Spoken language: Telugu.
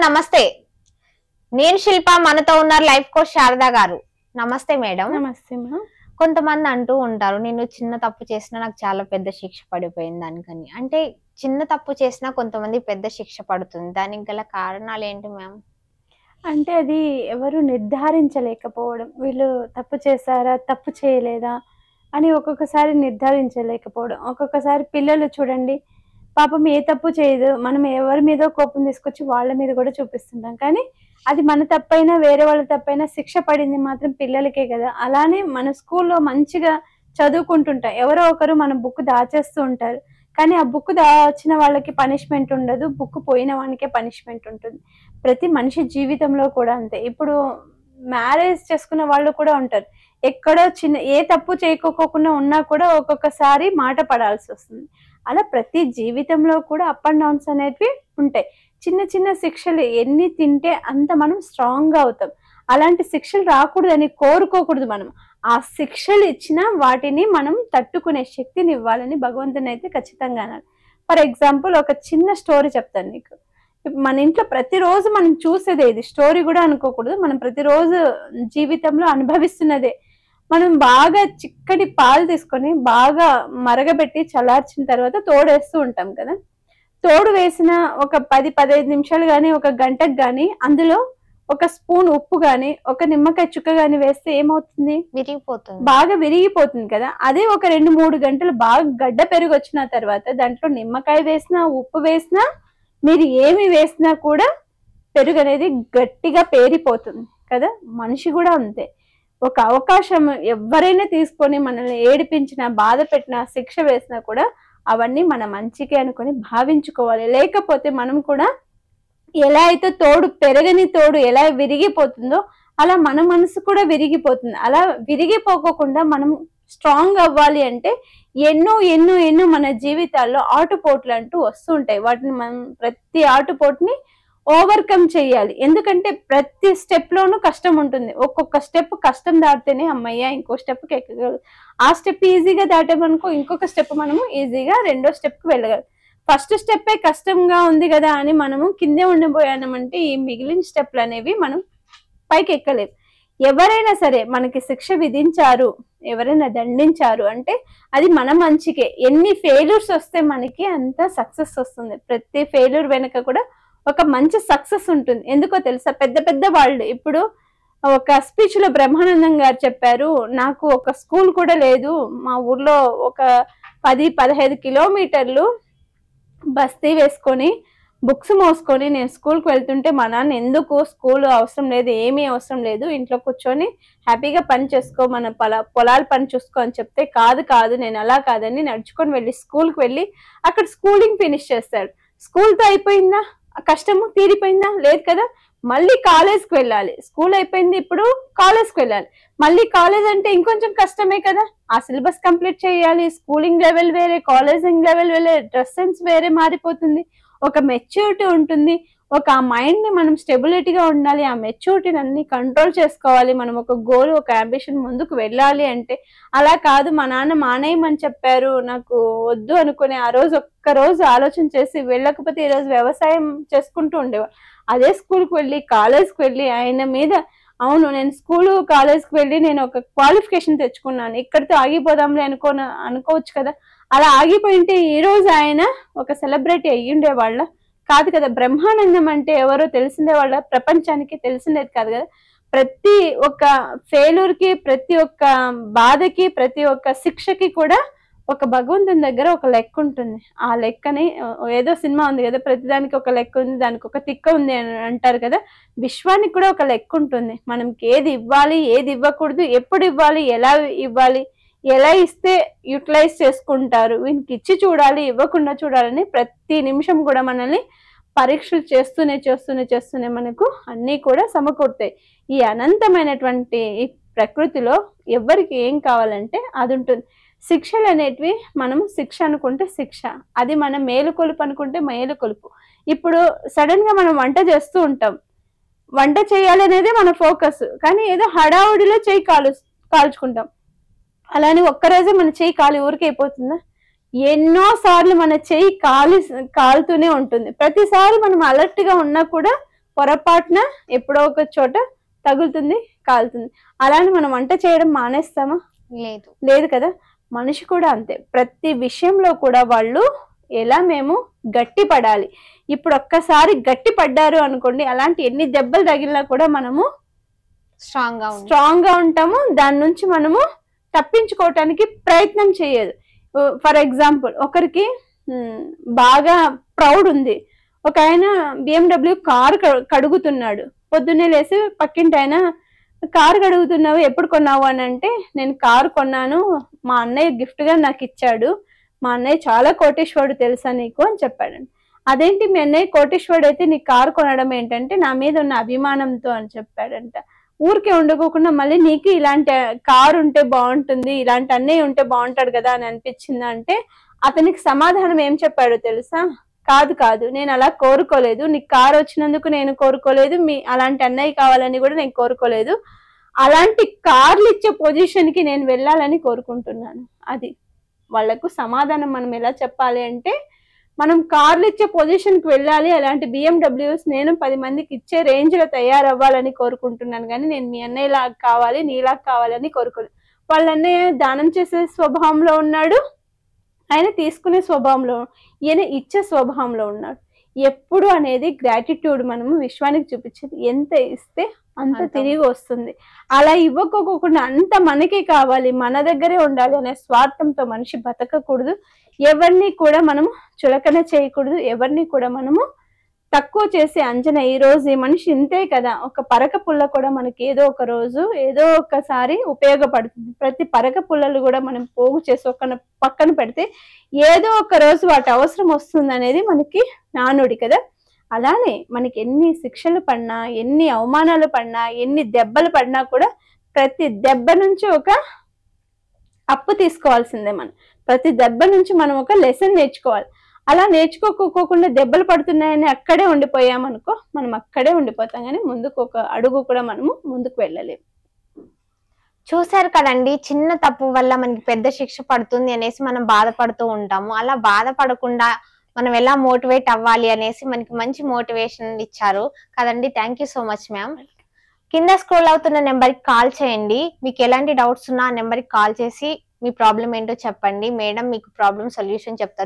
నమస్తే. నేను శిల్ప, మనతో ఉన్నారు లైఫ్ కోచ్ శారదా గారు. నమస్తే మేడం. నమస్తే మా. కొంతమంది అంటూ ఉంటారు, నేను చిన్న తప్పు చేసినా నాకు చాలా పెద్ద శిక్ష పడిపోయింది దానికని. అంటే చిన్న తప్పు చేసినా కొంతమంది పెద్ద శిక్ష పడుతుంది, దానికి గల కారణాలు ఏంటి మ్యామ్? అంటే అది ఎవరు నిర్ధారించలేకపోవడం, వీళ్ళు తప్పు చేశారా తప్పు చేయలేదా అని ఒక్కొక్కసారి నిర్ధారించలేకపోవడం. ఒక్కొక్కసారి పిల్లలు చూడండి, పాపం ఏ తప్పు చేయదు, మనం ఎవరి మీదో కోపం తీసుకొచ్చి వాళ్ళ మీద కూడా చూపిస్తుంటాం, కానీ అది మన తప్పైనా వేరే వాళ్ళ తప్పైనా శిక్ష పడింది మాత్రం పిల్లలకే కదా. అలానే మన స్కూల్లో మంచిగా చదువుకుంటుంటాం, ఎవరో ఒకరు మన బుక్ దాచేస్తూ ఉంటారు, కానీ ఆ బుక్ దాచిన వాళ్ళకి పనిష్మెంట్ ఉండదు, బుక్ పోయిన వానికే పనిష్మెంట్ ఉంటుంది. ప్రతి మనిషి జీవితంలో కూడా అంతే. ఇప్పుడు మ్యారేజ్ చేసుకున్న వాళ్ళు కూడా ఉంటారు, ఎక్కడో చిన్న ఏ తప్పు చేయకోకుండా ఉన్నా కూడా ఒక్కొక్కసారి మాట పడాల్సి వస్తుంది. అలా ప్రతి జీవితంలో కూడా అప్ అండ్ డౌన్స్ అనేటివి ఉంటాయి. చిన్న చిన్న శిక్షలు ఎన్ని తింటే అంత మనం స్ట్రాంగ్ గా అవుతాం. అలాంటి శిక్షలు రాకూడదని కోరుకోకూడదు మనం. ఆ శిక్షలు ఇచ్చిన వాటిని మనం తట్టుకునే శక్తిని ఇవ్వాలని భగవంతుని అయితే ఖచ్చితంగా అనాలి. ఫర్ ఎగ్జాంపుల్ ఒక చిన్న స్టోరీ చెప్తాను నీకు. మన ఇంట్లో ప్రతిరోజు మనం చూసేదే, ఇది స్టోరీ కూడా అనుకోకూడదు, మనం ప్రతిరోజు జీవితంలో అనుభవిస్తున్నదే. మనం బాగా చిక్కటి పాలు తీసుకొని బాగా మరగబెట్టి చల్లార్చిన తర్వాత తోడేస్తూ ఉంటాం కదా. తోడు వేసిన ఒక 10-15 నిమిషాలు కానీ ఒక గంటకు కానీ అందులో ఒక స్పూన్ ఉప్పు కానీ ఒక నిమ్మకాయ చుక్క కానీ వేస్తే ఏమవుతుంది? విరిగిపోతుంది, బాగా విరిగిపోతుంది కదా. అదే ఒక 2-3 గంటలు బాగా గడ్డ పెరుగు వచ్చిన తర్వాత దాంట్లో నిమ్మకాయ వేసినా ఉప్పు వేసినా మీరు ఏమి వేసినా కూడా పెరుగు అనేది గట్టిగా పేరిపోతుంది కదా. మనిషి కూడా అంతే. ఒక అవకాశం ఎవరైనా తీసుకొని మనల్ని ఏడిపించినా బాధ పెట్టినా శిక్ష వేసినా కూడా అవన్నీ మన మంచికే అనుకొని భావించుకోవాలి. లేకపోతే మనం కూడా ఎలా అయితే తోడు పెరగని తోడు ఎలా విరిగిపోతుందో అలా మన మనసు కూడా విరిగిపోతుంది. అలా విరిగిపోకుండా మనం స్ట్రాంగ్ అవ్వాలి అంటే ఎన్నో ఎన్నో ఎన్నో మన జీవితాల్లో ఆటుపోట్లు అంటూ వస్తూ ఉంటాయి. వాటిని మనం ప్రతి ఆటుపోటుని ఓవర్కమ్ చేయాలి. ఎందుకంటే ప్రతి స్టెప్ లోనూ కష్టం ఉంటుంది. ఒక్కొక్క స్టెప్ కష్టం దాటితేనే అమ్మయ్య ఇంకో స్టెప్కి ఎక్కగలదు. ఆ స్టెప్ ఈజీగా దాటామనుకో ఇంకొక స్టెప్ మనము ఈజీగా రెండో స్టెప్కి వెళ్ళగలం. ఫస్ట్ స్టెప్పే కష్టంగా ఉంది కదా అని మనము కిందే ఉండిపోయామంటే ఈ మిగిలిన స్టెప్లు అనేవి మనం పైకి ఎక్కలేము. ఎవరైనా సరే మనకి శిక్ష విధించారు, ఎవరైనా దండించారు అంటే అది మన మంచికే. ఎన్ని ఫెయిల్యూర్స్ వస్తే మనకి అంత సక్సెస్ వస్తుంది. ప్రతి ఫెయిల్యూర్ వెనక కూడా ఒక మంచి సక్సెస్ ఉంటుంది. ఎందుకో తెలుసా? పెద్ద పెద్ద వాళ్ళు ఇప్పుడు ఒక స్పీచ్ లో బ్రహ్మానందం గారు చెప్పారు, నాకు ఒక స్కూల్ కూడా లేదు, మా ఊర్లో ఒక 10-15 కిలోమీటర్లు బస్తీ వేసుకొని బుక్స్ మోసుకొని నేను స్కూల్కి వెళ్తుంటే మా నాన్న ఎందుకు స్కూల్ అవసరం లేదు, ఏమీ అవసరం లేదు, ఇంట్లో కూర్చొని హ్యాపీగా పని చేసుకో, మన పొలాలు పని చూసుకో అని చెప్తే కాదు నేను అలా కాదని నడుచుకొని వెళ్ళి స్కూల్కి వెళ్ళి అక్కడ స్కూలింగ్ ఫినిష్ చేస్తాడు. స్కూల్తో అయిపోయిందా? కష్టము తీరిపోయిందా? లేదు కదా. మళ్ళీ కాలేజ్కి వెళ్ళాలి. స్కూల్ అయిపోయింది, ఇప్పుడు కాలేజ్కి వెళ్ళాలి. మళ్ళీ కాలేజ్ అంటే ఇంకొంచెం కష్టమే కదా. ఆ సిలబస్ కంప్లీట్ చేయాలి. స్కూలింగ్ లెవెల్ వేరే, కాలేజింగ్ లెవెల్ వేరే, డ్రెస్ సెన్స్ వేరే మారిపోతుంది. ఒక మెచ్యూరిటీ ఉంటుంది. ఒక మైండ్ ని మనం స్టెబిలిటీగా ఉండాలి. ఆ మెచ్యూరిటీని అన్ని కంట్రోల్ చేసుకోవాలి. మనం ఒక గోల్ ఒక అంబిషన్ ముందుకు వెళ్ళాలి అంటే అలా కాదు, మా నాన్న మానేయమని చెప్పారు, నాకు వద్దు అనుకుని ఆ రోజు ఒక్కరోజు ఆలోచన చేసి వెళ్ళకపోతే ఈరోజు వ్యవసాయం చేసుకుంటూ ఉండేవాడు. అదే స్కూల్కి వెళ్ళి కాలేజ్కి వెళ్ళి ఆయన మీద అవును నేను స్కూలు కాలేజ్కి వెళ్ళి నేను ఒక క్వాలిఫికేషన్ తెచ్చుకున్నాను, ఇక్కడితో ఆగిపోదాంలే అనుకోవచ్చు కదా. అలా ఆగిపోయింటే ఈ రోజు ఆయన ఒక సెలబ్రిటీ అయ్యుండే వాళ్ళ కాదు కదా. బ్రహ్మానందం అంటే ఎవరో తెలిసిందే వాళ్ళ ప్రపంచానికి తెలిసిందేది కాదు కదా. ప్రతి ఒక్క ఫెయిల్యూర్ కి, ప్రతి ఒక్క బాధకి, ప్రతి ఒక్క శిక్షకి కూడా ఒక భగవంతుని దగ్గర ఒక లెక్క ఉంటుంది. ఆ లెక్కని ఏదో సినిమా ఉంది కదా, ప్రతిదానికి ఒక లెక్క ఉంది, దానికి ఒక తిక్క ఉంది అని అంటారు కదా. విశ్వానికి కూడా ఒక లెక్క ఉంటుంది. మనకి ఏది ఇవ్వాలి, ఏది ఇవ్వకూడదు, ఎప్పుడు ఇవ్వాలి, ఎలా ఇవ్వాలి, ఎలా ఇస్తే యూటిలైజ్ చేసుకుంటారు, వీనికి ఇచ్చి చూడాలి, ఇవ్వకుండా చూడాలని ప్రతి నిమిషం కూడా మనల్ని పరీక్షలు చేస్తూనే మనకు అన్నీ కూడా సమకూరుతాయి. ఈ అనంతమైనటువంటి ఈ ప్రకృతిలో ఎవరికి ఏం కావాలంటే అది ఉంటుంది. శిక్షలు అనేటివి మనము శిక్ష అనుకుంటే శిక్ష, అది మన మేలుకొలుపు అనుకుంటే మేలుకొలుపు. ఇప్పుడు సడన్ గా మనం వంట చేస్తూ ఉంటాం, వంట చేయాలనేదే మన ఫోకస్, కానీ ఏదో హడావుడిలో చేయి కాల్చుకుంటాం. అలానే ఒక్కరోజే మన చేయి కాలి ఊరికే అయిపోతుందా? ఎన్నో సార్లు మన చేయి కాలుతూనే ఉంటుంది. ప్రతిసారి మనం అలర్ట్ గా ఉన్నా కూడా పొరపాటున ఎప్పుడో ఒక చోట తగులుతుంది, కాలుతుంది. అలానే మనం వంట చేయడం మానేస్తామా? లేదు కదా. మనిషి కూడా అంతే, ప్రతి విషయంలో కూడా వాళ్ళు ఎలా మేము గట్టి పడాలి. ఇప్పుడు ఒక్కసారి గట్టి పడ్డారు అనుకోండి, అలాంటి ఎన్ని దెబ్బలు తగిలినా కూడా మనము స్ట్రాంగ్ గా ఉంటాము. దాని నుంచి మనము తప్పించుకోవటానికి ప్రయత్నం చేయదు. ఫర్ ఎగ్జాంపుల్, ఒకరికి బాగా ప్రౌడ్ ఉంది, ఒక ఆయన BMW కారు కడుగుతున్నాడు. పొద్దున్నే లేసి పక్కింటి ఆయన కారు కడుగుతున్నావు, ఎప్పుడు కొన్నావు అని అంటే, నేను కారు కొన్నాను, మా అన్నయ్య గిఫ్ట్ గా నాకు ఇచ్చాడు, మా అన్నయ్య చాలా కోటేశ్వరుడు తెలుసా నీకు అని చెప్పాడండి. అదేంటి మీ అన్నయ్య కోటేశ్వరుడు అయితే నీ కారు కొనడం ఏంటంటే, నా మీద ఉన్న అభిమానంతో అని చెప్పాడంట. ఊరికే ఉండకోకుండా మళ్ళీ నీకు ఇలాంటి కారు ఉంటే బాగుంటుంది, ఇలాంటి అన్నయ్య ఉంటే బాగుంటాడు కదా అని అనిపించింది అంటే, అతనికి సమాధానం ఏం చెప్పాడో తెలుసా? కాదు, నేను అలా కోరుకోలేదు, నీకు కారు వచ్చినందుకు నేను కోరుకోలేదు, అలాంటి అన్నయ్య కావాలని కూడా నేను కోరుకోలేదు, అలాంటి కార్లు ఇచ్చే పొజిషన్ కి నేను వెళ్ళాలని కోరుకుంటున్నాను. అది వాళ్లకు సమాధానం. మనం ఎలా చెప్పాలి అంటే, మనం కార్లు ఇచ్చే పొజిషన్ కి వెళ్ళాలి, అలాంటి BMWs నేను 10 మందికి ఇచ్చే రేంజ్ లో తయారవ్వాలని కోరుకుంటున్నాను, కానీ నేను మీ అన్నయ్యలాగా కావాలి, నీలాగా కావాలని కోరుకోలేదు. వాళ్ళ అన్నయ్య దానం చేసే స్వభావంలో ఉన్నాడు, ఆయన తీసుకునే స్వభావంలో, ఈయన ఇచ్చే స్వభావంలో ఉన్నాడు. ఎప్పుడు అనేది గ్రాటిట్యూడ్ మనము విశ్వానికి చూపించేది, ఎంత ఇస్తే అంత తిరిగి వస్తుంది. అలా ఇవ్వకోకుండా అంత మనకే కావాలి, మన దగ్గరే ఉండాలి అనే స్వార్థంతో మనిషి బతకకూడదు. ఎవరిని కూడా మనము చులకన చేయకూడదు, ఎవరిని కూడా మనము తక్కువ చేసి అంచనా. ఈ రోజు ఈ మనిషి ఇంతే కదా, ఒక పరక పుల్ల కూడా మనకి ఏదో ఒక రోజు ఏదో ఒకసారి ఉపయోగపడుతుంది. ప్రతి పరక పుల్లలు కూడా మనం పోగు చేసి ఒక పక్కన పెడితే ఏదో ఒక రోజు వాటి అవసరం వస్తుంది అనేది మనకి నానుడి కదా. అలానే మనకి ఎన్ని శిక్షలు పడినా, ఎన్ని అవమానాలు పడినా, ఎన్ని దెబ్బలు పడినా కూడా ప్రతి దెబ్బ నుంచి ఒక అప్పు తీసుకోవాల్సిందే. మనం ప్రతి దెబ్బ నుంచి మనం ఒక లెసన్ నేర్చుకోవాలి. అలా నేర్చుకోకుండా దెబ్బలు పడుతున్నాయని అక్కడే ఉండిపోయామనుకో, మనం అక్కడే ఉండిపోతాం, కానీ ముందుకు ఒక అడుగు కూడా మనము ముందుకు వెళ్ళలేము. చూసారు కదండి, చిన్న తప్పు వల్ల మనకి పెద్ద శిక్ష పడుతుంది అనేసి మనం బాధపడుతూ ఉంటాము. అలా బాధపడకుండా మనం ఎలా మోటివేట్ అవ్వాలి అనేసి మనకి మంచి మోటివేషన్ ఇచ్చారు కదండి. Thank you so much ma'am. కింద స్క్రోల్ అవుతున్న నెంబర్కి కాల్ చేయండి. మీకు ఎలాంటి డౌట్స్ ఉన్నా ఆ నెంబర్కి కాల్ చేసి మీ ప్రాబ్లం ఏంటో చెప్పండి. మేడం మీకు ప్రాబ్లం సొల్యూషన్ చెప్తారు.